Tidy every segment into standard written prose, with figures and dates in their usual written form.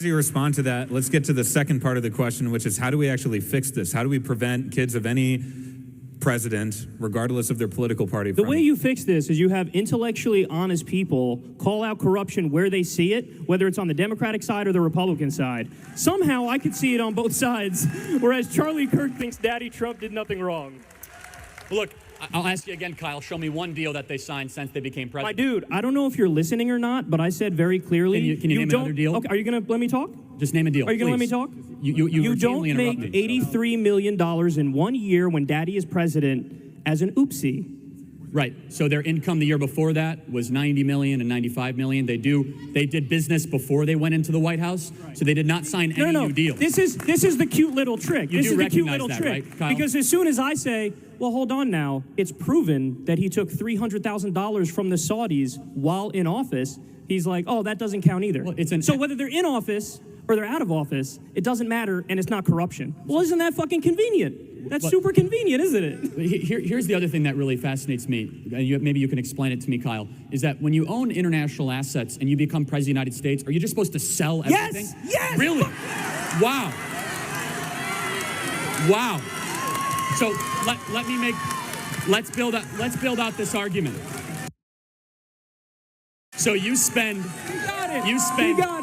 As you respond to that, let's get to the second part of the question, which is how do we actually fix this? How do we prevent kids of any president, regardless of their political party? The way you fix this is you have intellectually honest people call out corruption where they see it, whether it's on the Democratic side or the Republican side. Somehow I could see it on both sides, whereas Charlie Kirk thinks Daddy Trump did nothing wrong. Look, I'll ask you again, Kyle. Show me one deal that they signed since they became president. My dude, I don't know if you're listening or not, but I said very clearly. Can you name another deal? Okay, are you going to let me talk? Just name a deal. Are you going to let me talk? You don't make $83 million in 1 year when Daddy is president as an oopsie. Right. So their income the year before that was $90 million and $95 million. They did business before they went into the White House, so they did not sign any new deals. This is the cute little trick. You do recognize that, right, Kyle? Because as soon as I say, well, hold on now, it's proven that he took $300,000 from the Saudis while in office, he's like, oh, that doesn't count either. Well, so whether they're in office or they're out of office, it doesn't matter, and it's not corruption. Well, isn't that fucking convenient? That's super convenient, isn't it? Here's the other thing that really fascinates me. Maybe you can explain it to me, Kyle. Is that when you own international assets and you become president of the United States, are you just supposed to sell everything? Yes! Really? Wow. Wow. So let's build out this argument. So you got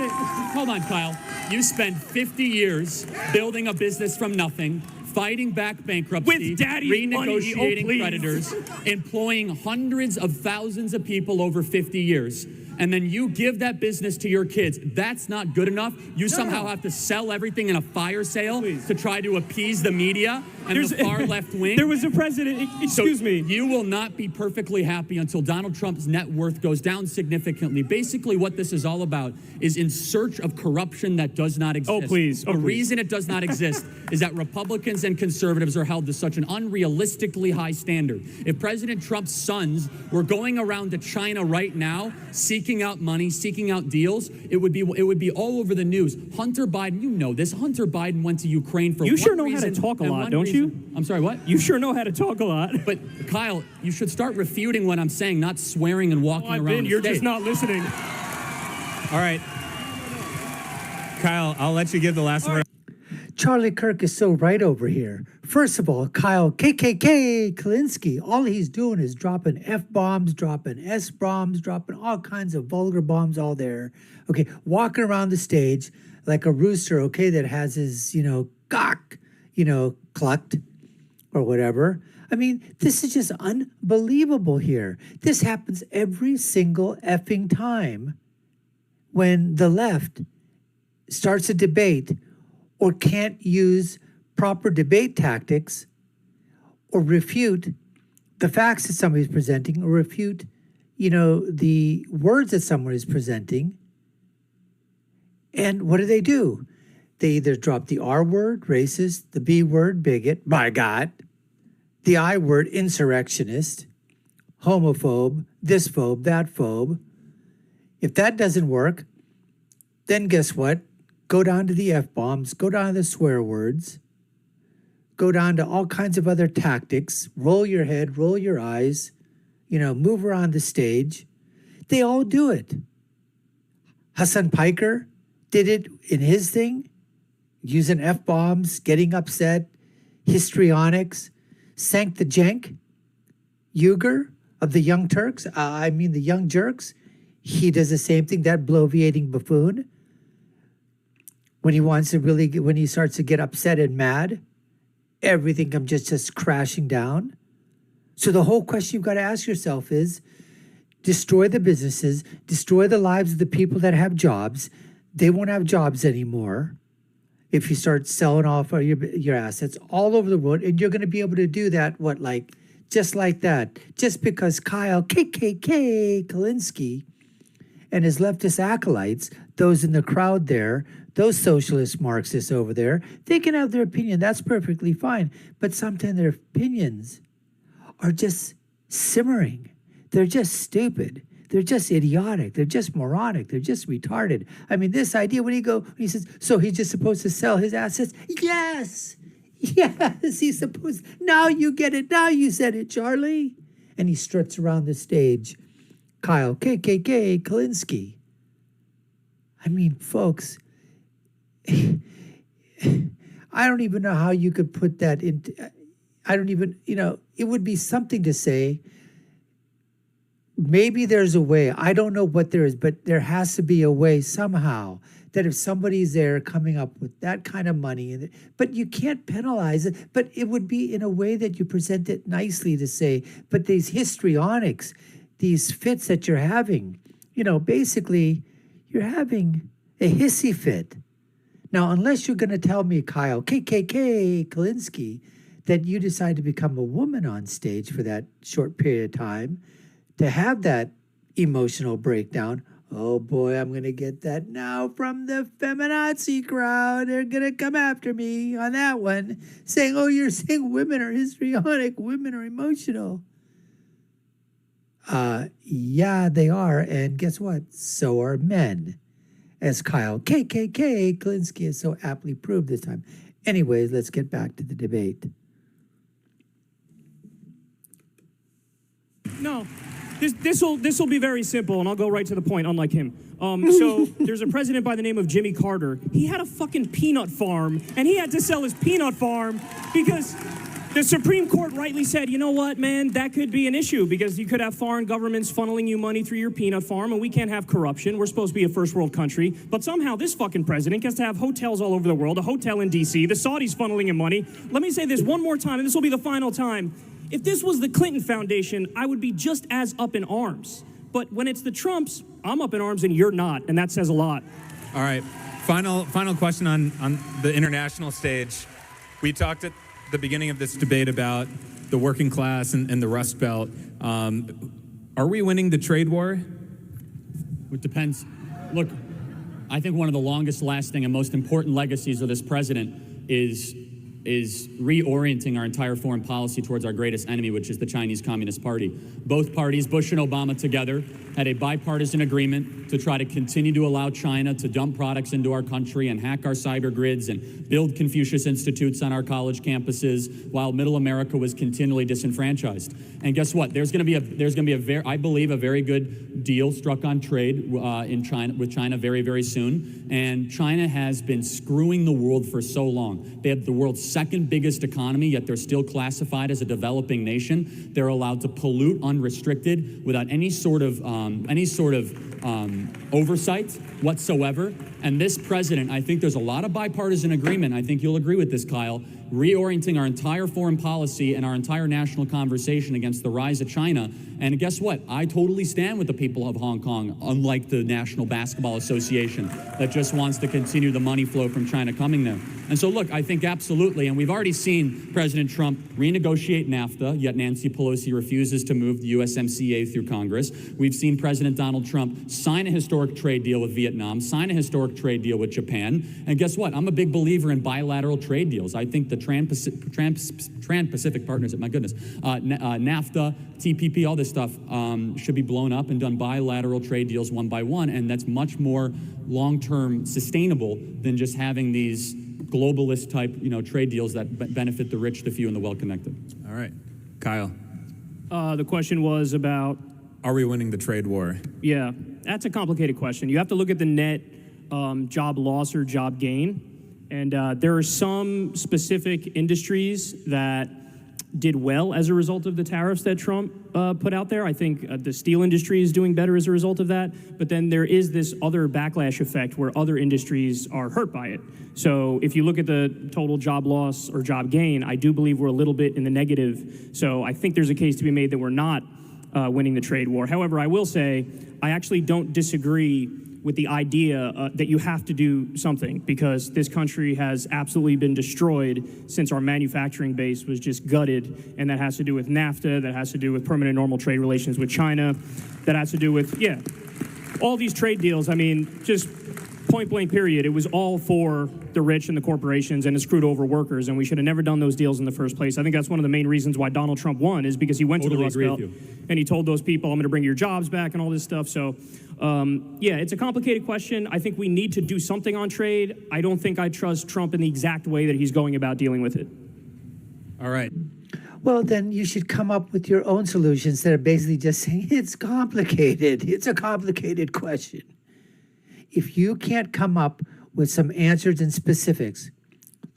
it. Hold on, Kyle. You spend 50 years building a business from nothing, fighting back bankruptcy, with Daddy's renegotiating money, creditors, employing hundreds of thousands of people over 50 years. And then you give that business to your kids. That's not good enough. You somehow have to sell everything in a fire sale to try to appease the media and the far left wing. There was a president, excuse me. You will not be perfectly happy until Donald Trump's net worth goes down significantly. Basically, what this is all about is in search of corruption that does not exist. Oh, please. The reason it does not exist is that Republicans and conservatives are held to such an unrealistically high standard. If President Trump's sons were going around to China right now, seeking out money, seeking out deals, it would be all over the news. Hunter Biden, you know this. Hunter Biden went to Ukraine for one reason. You sure know how to talk a lot, don't you? I'm sorry, what? You sure know how to talk a lot. But Kyle, you should start refuting what I'm saying, not swearing and walking around. You're just not listening. All right. Kyle, I'll let you give the last word. Charlie Kirk is so right over here. First of all, Kyle Kulinski, all he's doing is dropping F-bombs, dropping S-bombs, dropping all kinds of vulgar bombs all there. Okay, walking around the stage like a rooster, okay, that has his, cock, clucked or whatever. I mean, this is just unbelievable here. This happens every single effing time when the left starts a debate or can't use proper debate tactics or refute the facts that somebody's presenting or refute, the words that someone is presenting. And what do? They either drop the R word, racist, the B word, bigot, by God, the I word, insurrectionist, homophobe, this phobe, that phobe. If that doesn't work, then guess what? Go down to the F-bombs, go down to the swear words, go down to all kinds of other tactics, roll your head, roll your eyes, move around the stage. They all do it. Hassan Piker did it in his thing, using F-bombs, getting upset, histrionics, sank the Jenk, Uyghur of the Young Turks, the Young Jerks. He does the same thing, that bloviating buffoon. When he starts to get upset and mad, everything comes just crashing down. So the whole question you've got to ask yourself is, destroy the businesses, destroy the lives of the people that have jobs. They won't have jobs anymore if you start selling off your assets all over the world. And you're going to be able to do that, just like that. Just because Kyle Kulinski and his leftist acolytes, those in the crowd there, those socialist Marxists over there, they can have their opinion. That's perfectly fine. But sometimes their opinions are just simmering. They're just stupid. They're just idiotic. They're just moronic. They're just retarded. I mean, this idea when he says, so he's just supposed to sell his assets? Yes, he's supposed. Now you get it. Now you said it, Charlie. And he struts around the stage. Kyle Kulinski. I mean, folks, I don't even know how you could put that into. I don't even, it would be something to say. Maybe there's a way. I don't know what there is, but there has to be a way somehow that if somebody's there coming up with that kind of money, but you can't penalize it, but it would be in a way that you present it nicely to say, but these histrionics, these fits that you're having, basically you're having a hissy fit. Now, unless you're going to tell me, Kyle, Kulinski, that you decide to become a woman on stage for that short period of time, to have that emotional breakdown, oh boy, I'm going to get that now from the feminazi crowd. They're going to come after me on that one, saying, oh, you're saying women are histrionic, women are emotional. Yeah, they are. And guess what? So are men. As Kyle Kulinski has so aptly proved this time. Anyways, let's get back to the debate. No, this will be very simple, and I'll go right to the point, unlike him. So there's a president by the name of Jimmy Carter. He had a fucking peanut farm, and he had to sell his peanut farm because the Supreme Court rightly said, you know what, man, that could be an issue because you could have foreign governments funneling you money through your peanut farm, and we can't have corruption. We're supposed to be a first world country. But somehow this fucking president gets to have hotels all over the world, a hotel in D.C., the Saudis funneling him money. Let me say this one more time, and this will be the final time. If this was the Clinton Foundation, I would be just as up in arms. But when it's the Trumps, I'm up in arms and you're not, and that says a lot. All right. Final question on the international stage. We talked at the beginning of this debate about the working class and the Rust Belt. Are we winning the trade war? It depends. Look, I think one of the longest lasting and most important legacies of this president is reorienting our entire foreign policy towards our greatest enemy, which is the Chinese Communist Party. Both parties, Bush and Obama together, had a bipartisan agreement to try to continue to allow China to dump products into our country and hack our cyber grids and build Confucius Institutes on our college campuses while middle America was continually disenfranchised. And guess what? There's going to be I believe, a very good deal struck on trade with China very, very soon. And China has been screwing the world for so long. They have the world's second biggest economy, yet they're still classified as a developing nation. They're allowed to pollute unrestricted without any sort of oversight whatsoever. And this president, I think there's a lot of bipartisan agreement. I think you'll agree with this, Kyle, reorienting our entire foreign policy and our entire national conversation against the rise of China. And guess what? I totally stand with the people of Hong Kong, unlike the National Basketball Association that just wants to continue the money flow from China coming there. And so, look, I think absolutely, and we've already seen President Trump renegotiate NAFTA, yet Nancy Pelosi refuses to move the USMCA through Congress. We've seen President Donald Trump sign a historic trade deal with Vietnam, sign a historic trade deal with Japan. And guess what? I'm a big believer in bilateral trade deals. I think the Trans-Pacific Partnership, my goodness, NAFTA, TPP, all this stuff should be blown up and done bilateral trade deals one by one, and that's much more long-term sustainable than just having these globalist type, trade deals that benefit the rich, the few, and the well-connected. All right. Kyle. The question was about... Are we winning the trade war? Yeah, that's a complicated question. You have to look at the net job loss or job gain. And there are some specific industries that did well as a result of the tariffs that Trump put out there. I think the steel industry is doing better as a result of that. But then there is this other backlash effect where other industries are hurt by it. So if you look at the total job loss or job gain, I do believe we're a little bit in the negative. So I think there's a case to be made that we're not winning the trade war. However, I will say I actually don't disagree with the idea that you have to do something because this country has absolutely been destroyed since our manufacturing base was just gutted, and that has to do with NAFTA, that has to do with permanent normal trade relations with China, that has to do with, all these trade deals. I mean, just point blank period, it was all for the rich and the corporations, and it screwed over workers, and we should have never done those deals in the first place. I think that's one of the main reasons why Donald Trump won is because he went to the Rust Belt and he told those people, I'm going to bring your jobs back and all this stuff. So, it's a complicated question. I think we need to do something on trade. I don't think I trust Trump in the exact way that he's going about dealing with it. All right. Well, then you should come up with your own solutions that are basically just saying it's complicated. It's a complicated question. If you can't come up with some answers and specifics,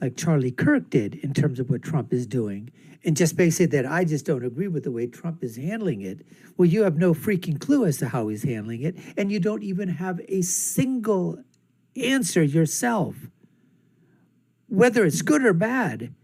like Charlie Kirk did in terms of what Trump is doing, and just basically that I just don't agree with the way Trump is handling it, well, you have no freaking clue as to how he's handling it, and you don't even have a single answer yourself. Whether it's good or bad,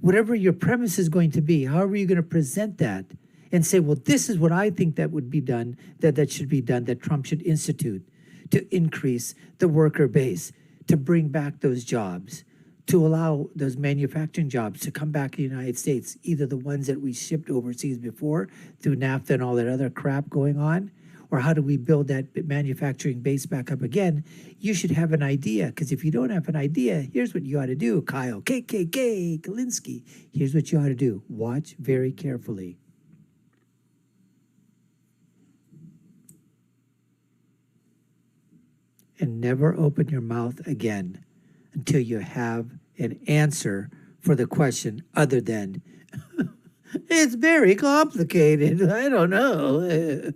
whatever your premise is going to be, how are you going to present that and say, well, this is what I think that would be done, that should be done, that Trump should institute to increase the worker base, to bring back those jobs, to allow those manufacturing jobs to come back to the United States, either the ones that we shipped overseas before through NAFTA and all that other crap going on, or how do we build that manufacturing base back up again? You should have an idea, because if you don't have an idea, here's what you ought to do, Kyle Kulinski. Here's what you ought to do. Watch very carefully. And never open your mouth again until you have an answer for the question other than, it's very complicated. I don't know.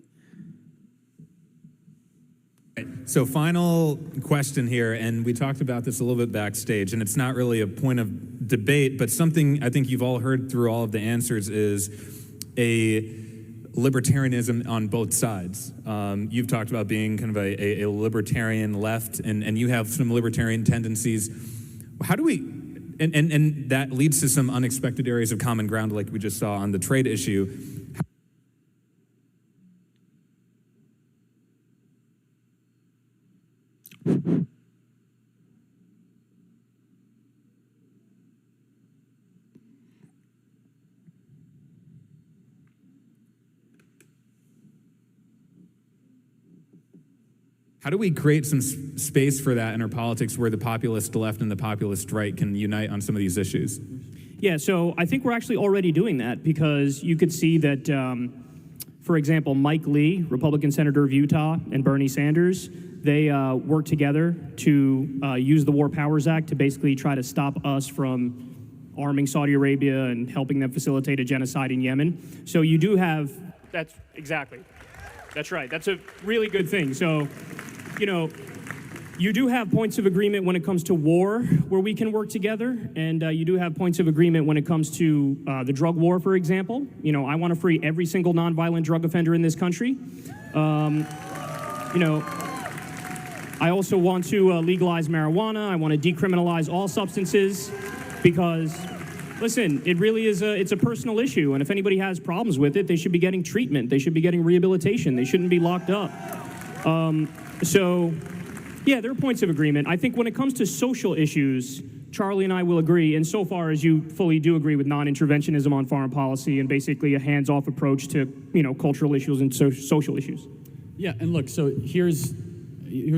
So final question here, and we talked about this a little bit backstage, and it's not really a point of debate, but something I think you've all heard through all of the answers is a libertarianism on both sides. You've talked about being kind of a libertarian left, and you have some libertarian tendencies. How do we, and that leads to some unexpected areas of common ground like we just saw on the trade issue. How do we create some space for that in our politics where the populist left and the populist right can unite on some of these issues? Yeah, so I think we're actually already doing that, because you could see that, for example, Mike Lee, Republican Senator of Utah, and Bernie Sanders, they worked together to use the War Powers Act to basically try to stop us from arming Saudi Arabia and helping them facilitate a genocide in Yemen. So you do have, that's exactly, that's right. That's a really good thing. So, you know, you do have points of agreement when it comes to war where we can work together, and you do have points of agreement when it comes to the drug war, for example. You know, I want to free every single nonviolent drug offender in this country. You know, I also want to legalize marijuana. I want to decriminalize all substances because, listen, it really is it's a personal issue, and if anybody has problems with it, they should be getting treatment. They should be getting rehabilitation. They shouldn't be locked up. So, yeah, there are points of agreement. I think when it comes to social issues, Charlie and I will agree, insofar as you fully do agree with non-interventionism on foreign policy and basically a hands-off approach to, you know, cultural issues and social issues. Yeah, and look, so here's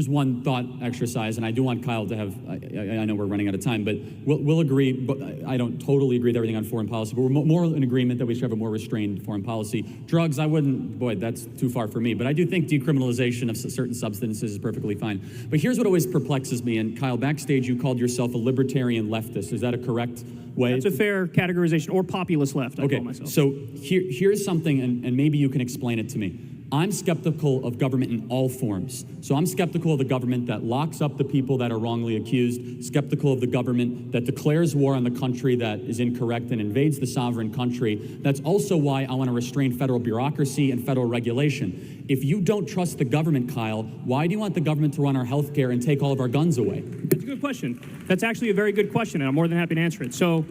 one thought exercise, and I do want Kyle to have, I know we're running out of time, but we'll agree, but I don't totally agree with everything on foreign policy, but we're more in agreement that we should have a more restrained foreign policy. Drugs, I wouldn't, boy, that's too far for me, but I do think decriminalization of certain substances is perfectly fine. But here's what always perplexes me, and Kyle, backstage you called yourself a libertarian leftist. Is that a correct way? That's a fair categorization, or populist left, I call myself. So here's something, and maybe you can explain it to me. I'm skeptical of government in all forms. So I'm skeptical of the government that locks up the people that are wrongly accused, skeptical of the government that declares war on the country that is incorrect and invades the sovereign country. That's also why I want to restrain federal bureaucracy and federal regulation. If you don't trust the government, Kyle, why do you want the government to run our health care and take all of our guns away? That's a good question. That's actually a very good question, and I'm more than happy to answer it. So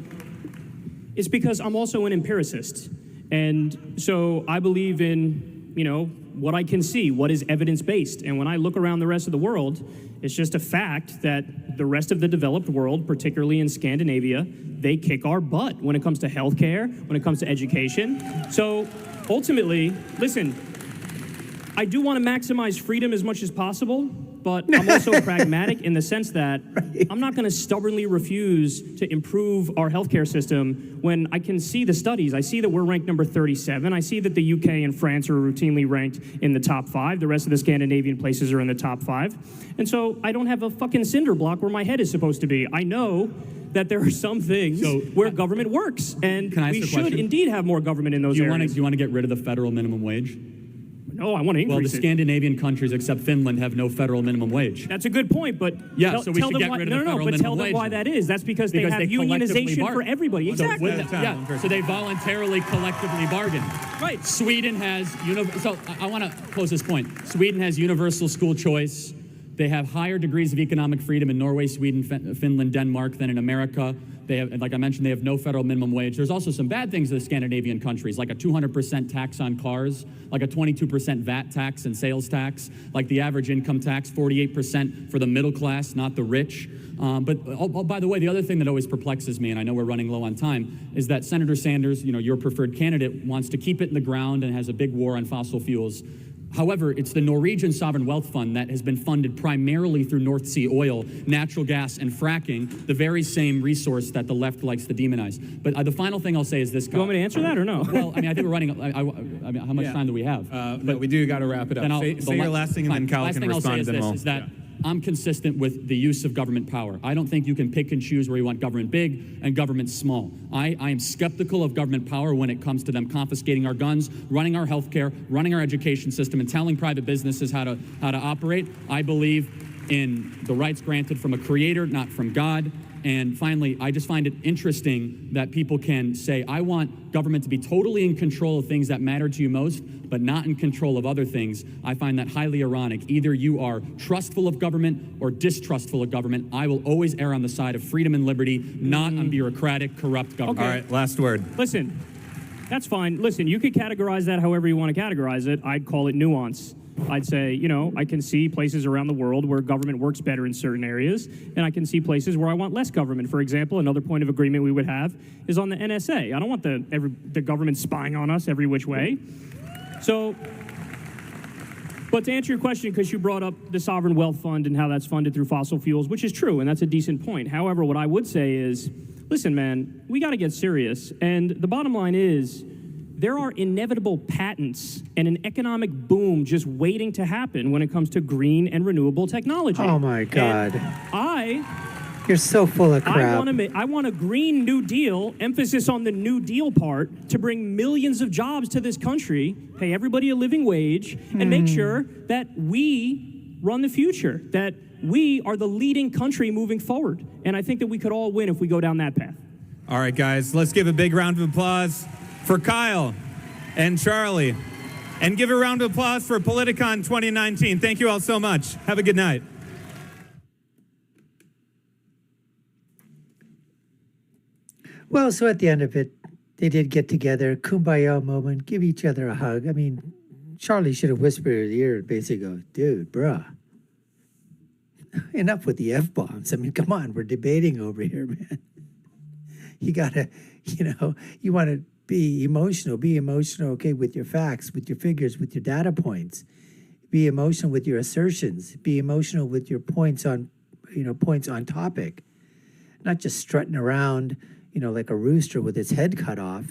it's because I'm also an empiricist. And so I believe in, you know, what I can see, what is evidence-based. And when I look around the rest of the world, it's just a fact that the rest of the developed world, particularly in Scandinavia, they kick our butt when it comes to healthcare, when it comes to education. So ultimately, listen, I do want to maximize freedom as much as possible, but I'm also pragmatic in the sense that I'm not going to stubbornly refuse to improve our healthcare system when I can see the studies. I see that we're ranked number 37. I see that the UK and France are routinely ranked in the top 5. The rest of the Scandinavian places are in the top 5. And so I don't have a fucking cinder block where my head is supposed to be. I know that there are some things where government works, and we should indeed have more government in those areas. Do you want to get rid of the federal minimum wage? No, I want to increase Well, the it. Scandinavian countries, except Finland, have no federal minimum wage. That's a good point, but Yeah, so we tell should them get why, rid of no, the no, federal but tell minimum them wage. why that is. That's because they have collectively unionization for bargain. everybody. So Exactly. so they voluntarily collectively bargain. Right. Sweden has, so I want to close this point. Sweden has universal school choice. They have higher degrees of economic freedom in Norway, Sweden, Finland, Denmark than in America. They have, like I mentioned, they have no federal minimum wage. There's also some bad things to the Scandinavian countries, like a 200% tax on cars, like a 22% VAT tax and sales tax, like the average income tax, 48% for the middle class, not the rich. By the way, the other thing that always perplexes me, and I know we're running low on time, is that Senator Sanders, your preferred candidate, wants to keep it in the ground and has a big war on fossil fuels. However, it's the Norwegian Sovereign Wealth Fund that has been funded primarily through North Sea oil, natural gas, and fracking, the very same resource that the left likes to demonize. But the final thing I'll say is this. You want me to answer that or no? Well, I think we're running. I mean, how much time do we have? But we do got to wrap it up. Say your last thing, and then Kyle can respond. Is that I'm consistent with the use of government power. I don't think you can pick and choose where you want government big and government small. I am skeptical of government power when it comes to them confiscating our guns, running our healthcare, running our education system, and telling private businesses how to operate. I believe in the rights granted from a creator, not from God. And finally, I just find it interesting that people can say, I want government to be totally in control of things that matter to you most, but not in control of other things. I find that highly ironic. Either you are trustful of government or distrustful of government. I will always err on the side of freedom and liberty, not on bureaucratic, corrupt government. Okay. All right, last word. Listen, that's fine. Listen, you could categorize that however you want to categorize it. I'd call it nuance. I'd say, I can see places around the world where government works better in certain areas, and I can see places where I want less government. For example, another point of agreement we would have is on the NSA. I don't want the government spying on us every which way. So, but to answer your question, because you brought up the Sovereign Wealth Fund and how that's funded through fossil fuels, which is true, and that's a decent point. However, what I would say is, listen, man, we got to get serious. And the bottom line is, there are inevitable patents and an economic boom just waiting to happen when it comes to green and renewable technology. Oh my God. And You're so full of crap. I want a Green New Deal, emphasis on the New Deal part, to bring millions of jobs to this country, pay everybody a living wage, and make sure that we run the future, that we are the leading country moving forward. And I think that we could all win if we go down that path. All right, guys, let's give a big round of applause for Kyle and Charlie. And give a round of applause for Politicon 2019. Thank you all so much. Have a good night. Well, so at the end of it, they did get together, kumbaya moment, give each other a hug. I mean, Charlie should have whispered in his ear and basically go, dude, bruh, enough with the F-bombs. I mean, come on, we're debating over here, man. You gotta, you want to be emotional, okay, with your facts, with your figures, with your data points. Be emotional with your assertions. Be emotional with your points on topic. Not just strutting around, like a rooster with its head cut off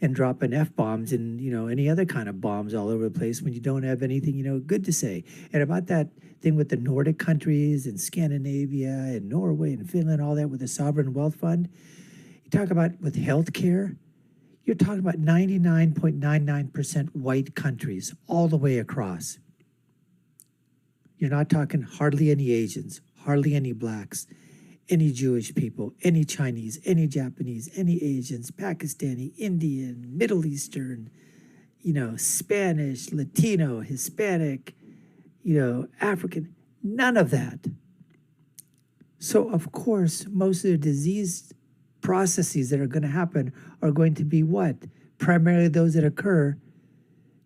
and dropping F-bombs and, any other kind of bombs all over the place when you don't have anything, good to say. And about that thing with the Nordic countries and Scandinavia and Norway and Finland, all that with the Sovereign Wealth Fund, you talk about with healthcare, you're talking about 99.99% white countries all the way across. You're not talking hardly any Asians, hardly any blacks, any Jewish people, any Chinese, any Japanese, any Asians, Pakistani, Indian, Middle Eastern, Spanish, Latino, Hispanic, African, none of that. So, of course, most of the disease processes that are going to happen are going to be what? Primarily those that occur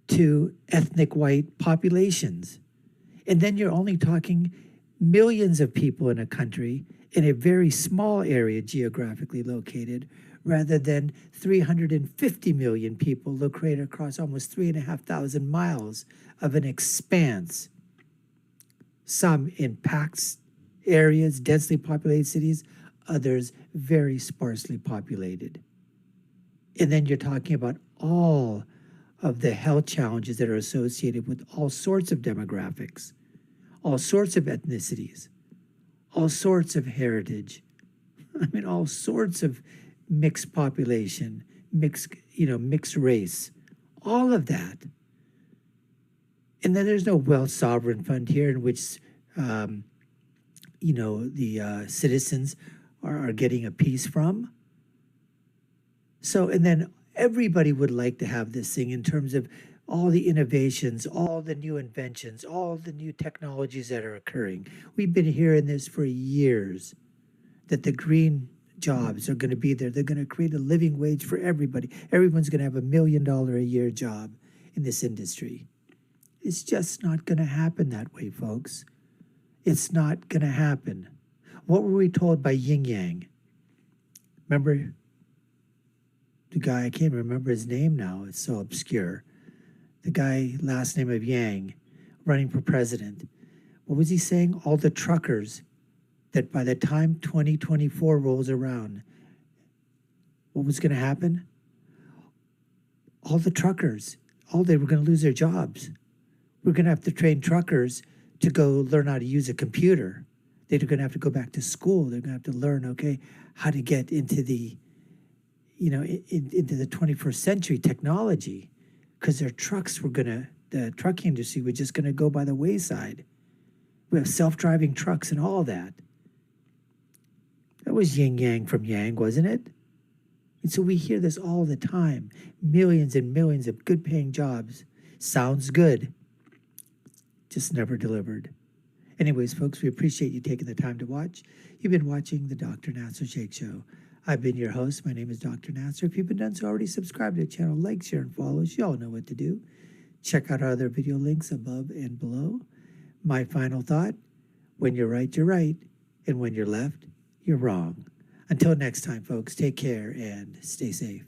to ethnic white populations. And then you're only talking millions of people in a country in a very small area geographically located, rather than 350 million people located across almost 3,500 miles of an expanse. Some in packed areas, densely populated cities, others very sparsely populated. And then you're talking about all of the health challenges that are associated with all sorts of demographics, all sorts of ethnicities, all sorts of heritage. I mean, all sorts of mixed population, mixed race, all of that. And then there's no wealth sovereign fund here in which, the citizens are getting a piece from. So, and then everybody would like to have this thing in terms of all the innovations, all the new inventions, all the new technologies that are occurring. We've been hearing this for years, that the green jobs are going to be there. They're going to create a living wage for everybody. Everyone's going to have $1 million a year job in this industry. It's just not going to happen that way, folks. It's not going to happen. What were we told by Yin Yang? Remember the guy, I can't remember his name now, it's so obscure. The guy, last name of Yang, running for president. What was he saying? All the truckers, that by the time 2024 rolls around, what was going to happen? All the truckers, they were going to lose their jobs. We're going to have to train truckers to go learn how to use a computer. They're going to have to go back to school. They're going to have to learn, how to get into the, into the 21st century technology, because their trucks the trucking industry was just going to go by the wayside. We have self-driving trucks and all that. That was yin yang from yang, wasn't it? And so we hear this all the time. Millions and millions of good paying jobs. Sounds good. Just never delivered. Anyways, folks, we appreciate you taking the time to watch. You've been watching the Dr. Nasir Shaikh Show. I've been your host. My name is Dr. Nasir. If you've been done so already, subscribe to the channel, like, share, and follow us. You all know what to do. Check out our other video links above and below. My final thought, when you're right, you're right. And when you're left, you're wrong. Until next time, folks, take care and stay safe.